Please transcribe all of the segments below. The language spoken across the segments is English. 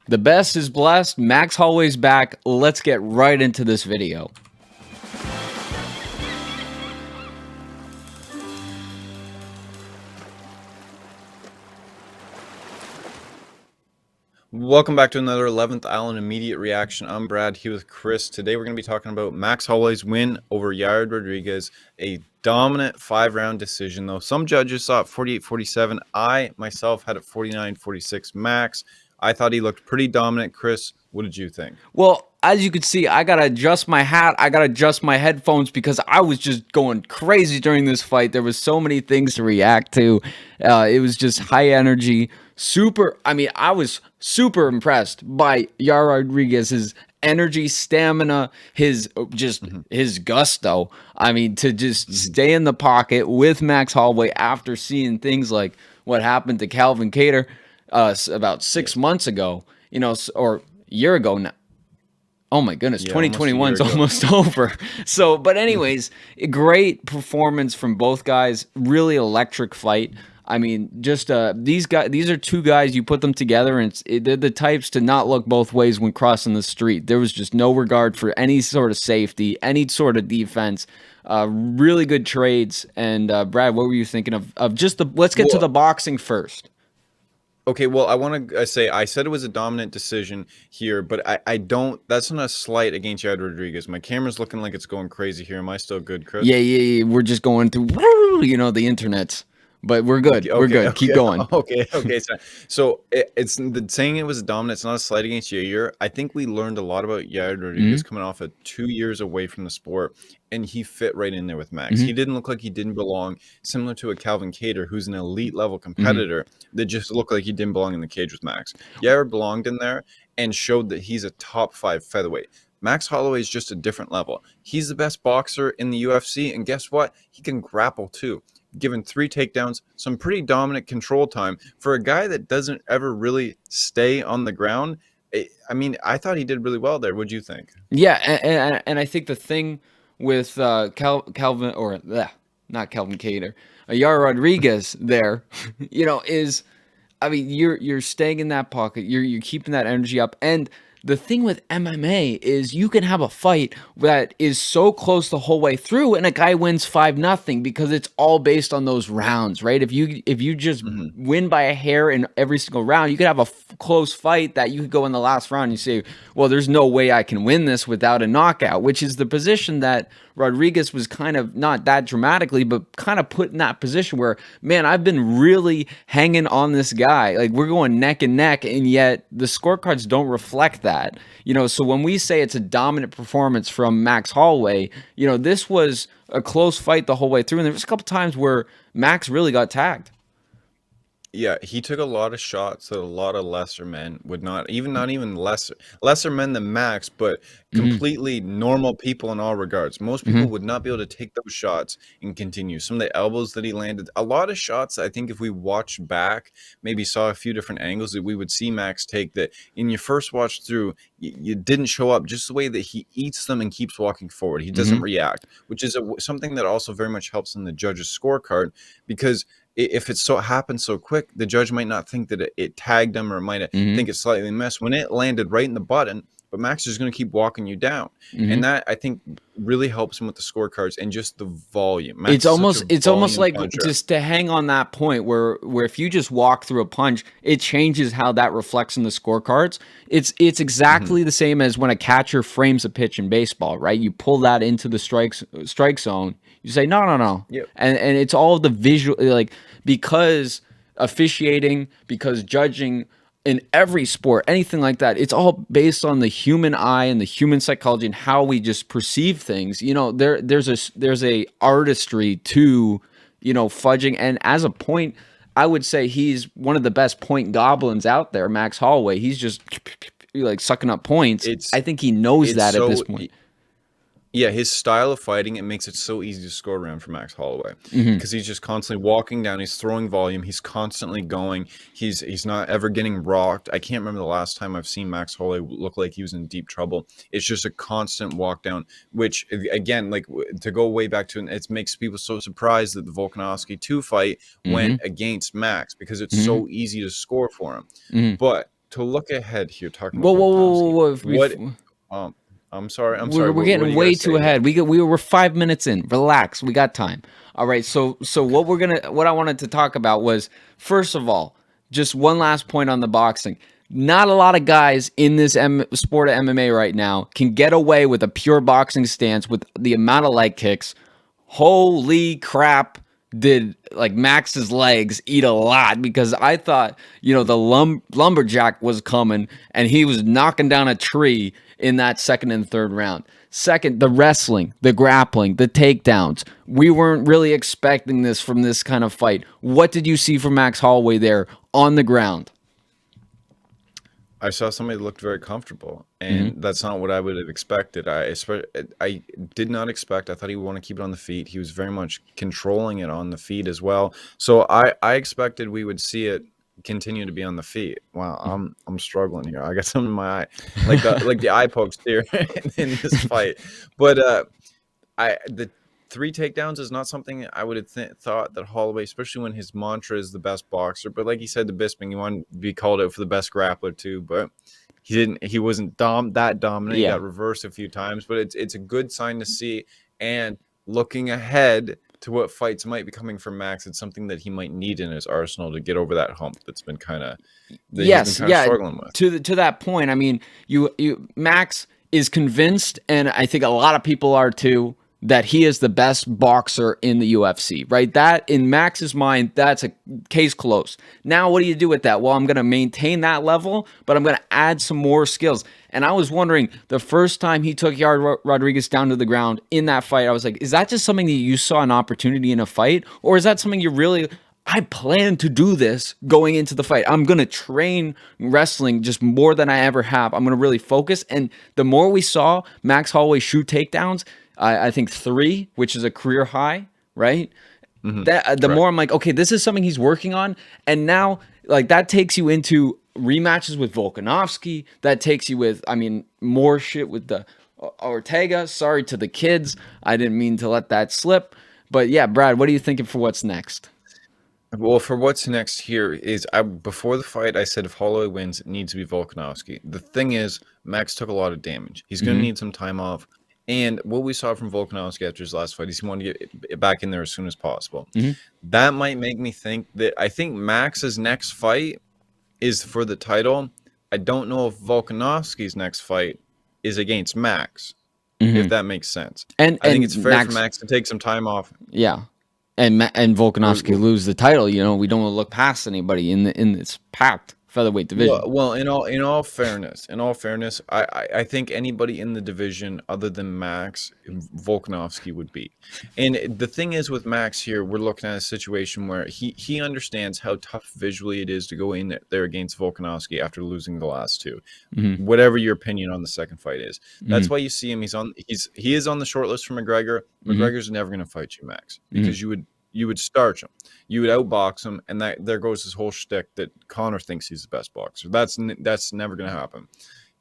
The best is blessed. Max Holloway's back. Let's get right into this video. Welcome back to another 11th Island Immediate Reaction. I'm Brad here with Chris. Today we're going to be talking about Max Holloway's win over Yair Rodriguez, a dominant 5-round decision, though some judges saw it 48-47. I myself had it 49-46 Max. I thought he looked pretty dominant. Chris, what did you think? Well, as you can see, I gotta adjust my hat. I gotta adjust my headphones because I was just going crazy during this fight. There was so many things to react to. It was just high energy. I was super impressed by Yair Rodriguez's energy, stamina, his his gusto. I mean, to just stay in the pocket with Max Holloway after seeing things like what happened to Calvin Kattar about 6 months ago, or a year ago now. Oh my goodness, Yeah, 2021 is almost over. So, but anyways, a great performance from both guys. Really electric fight. I mean, just these are two guys. You put them together, and they're the types to not look both ways when crossing the street. There was just no regard for any sort of safety, any sort of defense. Really good trades. And Brad, what were you thinking of just the? Let's get to the boxing first. Okay, well, I want to say I said it was a dominant decision here, but I don't. That's not a slight against Yair Rodriguez. My camera's looking like it's going crazy here. Am I still good, Chris? Yeah. We're just going through, the internets, but we're good. We're good. Keep going. Okay. So it's the saying it was a dominant. It's not a slight against Yair. I think we learned a lot about Yair Rodriguez coming off of 2 years away from the sport, and he fit right in there with Max. He didn't look like he didn't belong, similar to a Calvin Kattar, who's an elite level competitor that just looked like he didn't belong in the cage with Max. Yair belonged in there and showed that he's a top 5 featherweight. Max Holloway is just a different level. He's the best boxer in the UFC, and guess what? He can grapple too. Given 3 takedowns, some pretty dominant control time for a guy that doesn't ever really stay on the ground. I mean, I thought he did really well there. What'd you think? Yeah, and I think the thing with Calvin, or not Calvin Kattar, Yair Rodriguez there, is, I mean, you're staying in that pocket, you're keeping that energy up, and the thing with MMA is you can have a fight that is so close the whole way through, and a guy wins 5-0 because it's all based on those rounds, right? If you just win by a hair in every single round, you could have a close fight that you could go in the last round and you say, well, there's no way I can win this without a knockout, which is the position that Rodriguez was kind of, not that dramatically, but kind of put in that position where, man, I've been really hanging on this guy. Like, we're going neck and neck, and yet the scorecards don't reflect that. So when we say it's a dominant performance from Max Holloway, this was a close fight the whole way through, and there was a couple times where Max really got tagged. Yeah, he took a lot of shots that a lot of lesser men would not even lesser men than Max, but completely normal people in all regards. Most people would not be able to take those shots and continue. Some of the elbows that he landed, a lot of shots, I think if we watch back, maybe saw a few different angles that we would see Max take that in your first watch through, you didn't show up, just the way that he eats them and keeps walking forward. He doesn't react, which is something that also very much helps in the judge's scorecard, because if it so happens so quick, the judge might not think that it tagged him, or might think it slightly missed when it landed right in the button. But Max is going to keep walking you down, and that, I think, really helps him with the scorecards and just the volume. Max It's almost like puncher. just to hang on that point where if you just walk through a punch, it changes how that reflects in the scorecards. It's exactly the same as when a catcher frames a pitch in baseball, right? You pull that into the strike zone. You say no, Yep. and it's all the visual, like, because officiating, because judging in every sport, anything like that, it's all based on the human eye and the human psychology and how we just perceive things. There's a artistry to fudging, and as a point, I would say he's one of the best point goblins out there. Max Holloway, he's just like sucking up points. I think he knows that at this point. Yeah, his style of fighting, it makes it so easy to score around for Max Holloway, because he's just constantly walking down, he's throwing volume, he's constantly going, he's not ever getting rocked. I can't remember the last time I've seen Max Holloway look like he was in deep trouble. It's just a constant walk down, which, again, like, to go way back to, it makes people so surprised that the Volkanovski 2 fight went against Max, because it's so easy to score for him. But to look ahead here, talking Whoa, about whoa, whoa, Volkanovski, whoa, whoa. what um, I'm sorry, We're what were getting you gonna way too say here? ahead. We were 5 minutes in. Relax, we got time. All right. So what I wanted to talk about was, first of all, just one last point on the boxing. Not a lot of guys in this sport of MMA right now can get away with a pure boxing stance with the amount of leg kicks. Holy crap! Did like Max's legs eat a lot, because I thought, the lumberjack was coming and he was knocking down a tree in that second and third round. Second, the wrestling, the grappling, the takedowns. We weren't really expecting this from this kind of fight. What did you see from Max Holloway there on the ground? I saw somebody that looked very comfortable, Mm-hmm. and that's not what I would have expected. I did not expect. I thought he would want to keep it on the feet. He was very much controlling it on the feet as well. So I expected we would see it continue to be on the feet. Wow, I'm struggling here. I got something in my eye, like the eye pokes here in this fight. But the three takedowns is not something I would have thought that Holloway, especially when his mantra is the best boxer. But like he said, the Bisping, he wanted to be called out for the best grappler too. But he didn't. He wasn't that dominant. He Yeah. got reversed a few times. But it's a good sign to see. And looking ahead to what fights might be coming from Max, it's something that he might need in his arsenal to get over that hump that he's been Yes, kind of yeah. struggling with. To that point, I mean, you Max is convinced, and I think a lot of people are too, that he is the best boxer in the UFC, right? That, in Max's mind, that's a case closed. Now, what do you do with that? Well, I'm going to maintain that level, but I'm going to add some more skills. And I was wondering, the first time he took Yair Rodriguez down to the ground in that fight, I was like, is that just something that you saw an opportunity in a fight? Or is that something you really, I plan to do this going into the fight. I'm going to train wrestling just more than I ever have. I'm going to really focus. And the more we saw Max Holloway shoot takedowns, I think 3, which is a career high, right? That the more Correct. I'm like, okay, this is something he's working on. And now, like, that takes you into rematches with Volkanovski. That takes you with, I mean, more shit with the Ortega. Sorry to the kids. I didn't mean to let that slip. But yeah, Brad, what are you thinking for what's next? Well, for what's next here is before the fight, I said if Holloway wins, it needs to be Volkanovski. The thing is, Max took a lot of damage. He's going to Mm-hmm. need some time off. And what we saw from Volkanovski after his last fight is he wanted to get it back in there as soon as possible. Mm-hmm. That might make me think that I think Max's next fight is for the title. I don't know if Volkanovski's next fight is against Max, if Mm-hmm. that makes sense. I think it's And fair for Max, Max to take some time off. yeah, and Volkanovski Or, lose the title. We don't want to look past anybody in this packed featherweight division. well, in all fairness, I think anybody in the division other than Max, Volkanovski would beat. And the thing is with Max here, we're looking at a situation where he understands how tough visually it is to go in there against Volkanovski after losing the last two. Mm-hmm. Whatever your opinion on the second fight is, Mm-hmm. that's why you see him. He is on the short list for McGregor. Mm-hmm. McGregor's never going to fight you, Max, Mm-hmm. because you would starch him. You would outbox him, and there goes his whole shtick that Conor thinks he's the best boxer. That's never going to happen.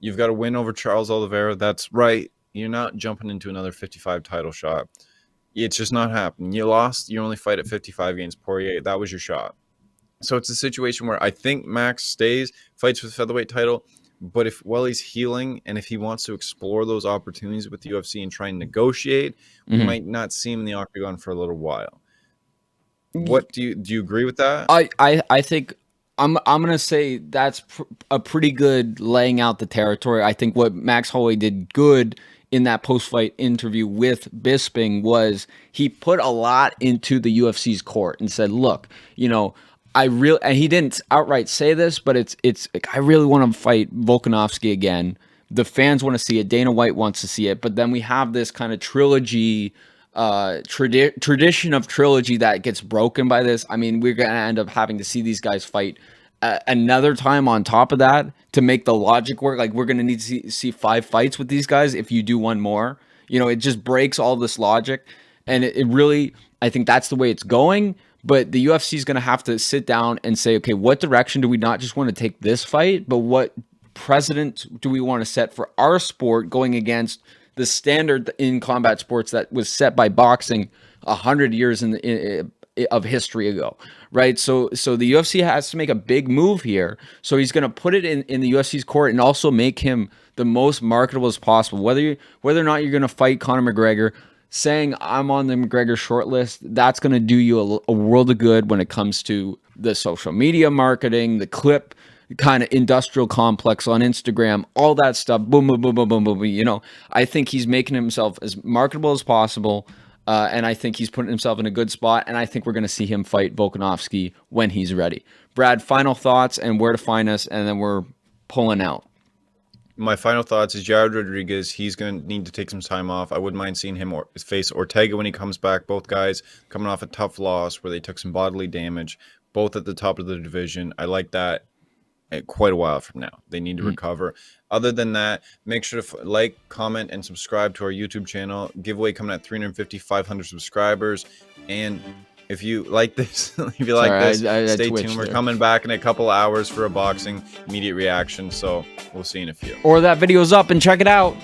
You've got to win over Charles Oliveira. That's right. You're not jumping into another 55 title shot. It's just not happening. You lost. You only fight at 55 against Poirier. That was your shot. So it's a situation where I think Max stays, fights for the featherweight title, but while he's healing and if he wants to explore those opportunities with the UFC and try and negotiate, we Mm-hmm. might not see him in the octagon for a little while. What do you agree with that? I think I'm gonna say that's a pretty good laying out the territory. I think what Max Holloway did good in that post fight interview with Bisping was he put a lot into the UFC's court and said, "Look, I really," and he didn't outright say this, but it's like, I really want to fight Volkanovski again. The fans want to see it. Dana White wants to see it, but then we have this kind of trilogy tradition of trilogy that gets broken by this. I mean, we're going to end up having to see these guys fight another time on top of that to make the logic work. Like, we're going to need to see 5 fights with these guys if you do one more. It just breaks all this logic. And it really, I think that's the way it's going. But the UFC is going to have to sit down and say, okay, what direction do we not just want to take this fight, but what precedent do we want to set for our sport going against the standard in combat sports that was set by boxing 100 years of history ago, right? So the UFC has to make a big move here. So he's going to put it in the UFC's court and also make him the most marketable as possible. Whether or not you're going to fight Conor McGregor, saying I'm on the McGregor shortlist, that's going to do you a world of good when it comes to the social media marketing, the clip kind of industrial complex on Instagram, all that stuff. Boom, boom, boom, boom, boom, boom. You know, I think he's making himself as marketable as possible. And I think he's putting himself in a good spot. And I think we're going to see him fight Volkanovski when he's ready. Brad, final thoughts and where to find us, and then we're pulling out. My final thoughts is Yair Rodriguez. He's going to need to take some time off. I wouldn't mind seeing him face Ortega when he comes back. Both guys coming off a tough loss where they took some bodily damage, both at the top of the division. I like that quite a while from now. They need to recover. Other than that, make sure to like, comment, and subscribe to our YouTube channel. Giveaway coming at 350, 500 subscribers. And if you like this, stay tuned. We're coming back in a couple hours for a boxing immediate reaction. So we'll see you in a few. Or that video's up and check it out.